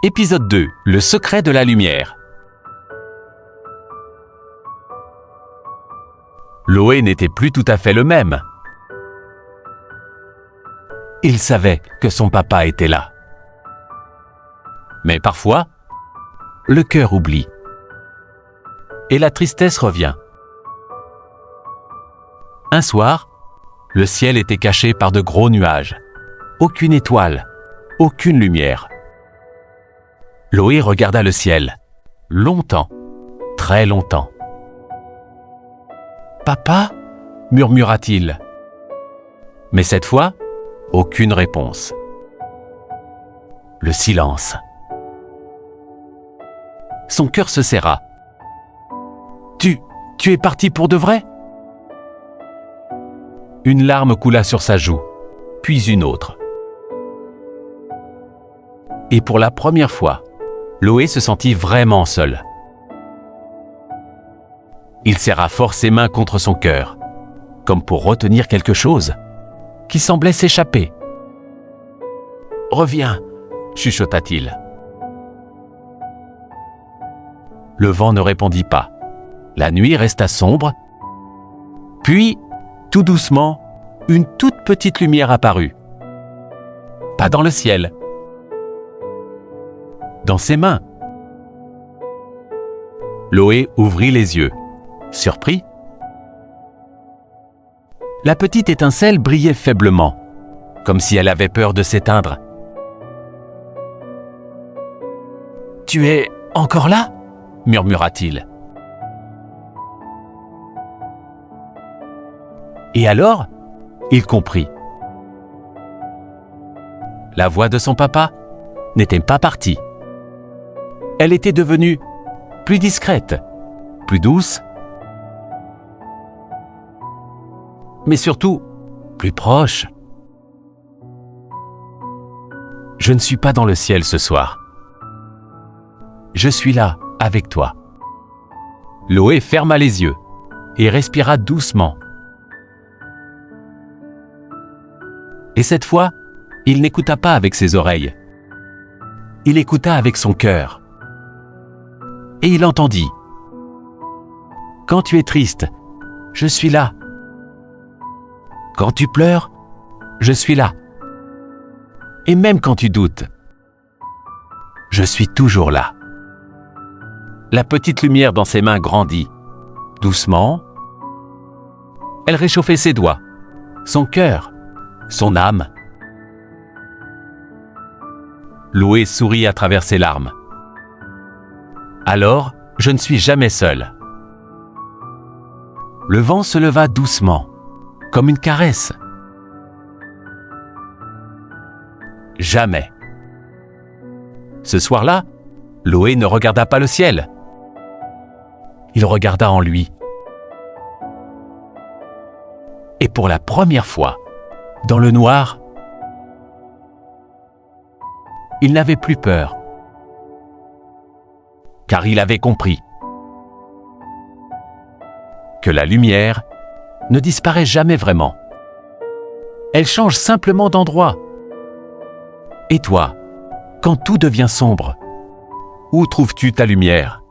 Épisode 2. Le secret de la lumière. Loé n'était plus tout à fait le même. Il savait que son papa était là. Mais parfois, le cœur oublie. Et la tristesse revient. Un soir, le ciel était caché par de gros nuages. Aucune étoile, aucune lumière. Loé regarda le ciel. Longtemps, très longtemps. « Papa » murmura-t-il. Mais cette fois, aucune réponse. Le silence. Son cœur se serra. « Tu es parti pour de vrai ?» Une larme coula sur sa joue, puis une autre. Et pour la première fois, Loé se sentit vraiment seul. Il serra fort ses mains contre son cœur, comme pour retenir quelque chose qui semblait s'échapper. « Reviens !» chuchota-t-il. Le vent ne répondit pas. La nuit resta sombre. Puis, tout doucement, une toute petite lumière apparut. Pas dans le ciel. Dans ses mains. Loé ouvrit les yeux. Surpris. La petite étincelle brillait faiblement, comme si elle avait peur de s'éteindre. « Tu es encore là ?» murmura-t-il. Et alors, il comprit. La voix de son papa n'était pas partie. Elle était devenue plus discrète, plus douce, mais surtout plus proche. « Je ne suis pas dans le ciel ce soir. Je suis là, avec toi. » Loé ferma les yeux et respira doucement. Et cette fois, il n'écouta pas avec ses oreilles. Il écouta avec son cœur. Et il entendit. « Quand tu es triste, je suis là. Quand tu pleures, je suis là. Et même quand tu doutes, je suis toujours là. » La petite lumière dans ses mains grandit. Doucement, elle réchauffait ses doigts, son cœur, son âme. Loé sourit à travers ses larmes. Alors, je ne suis jamais seul. Le vent se leva doucement, comme une caresse. Jamais. Ce soir-là, Loé ne regarda pas le ciel. Il regarda en lui. Et pour la première fois, dans le noir, il n'avait plus peur, car il avait compris que la lumière ne disparaît jamais vraiment. Elle change simplement d'endroit. Et toi, quand tout devient sombre, où trouves-tu ta lumière ?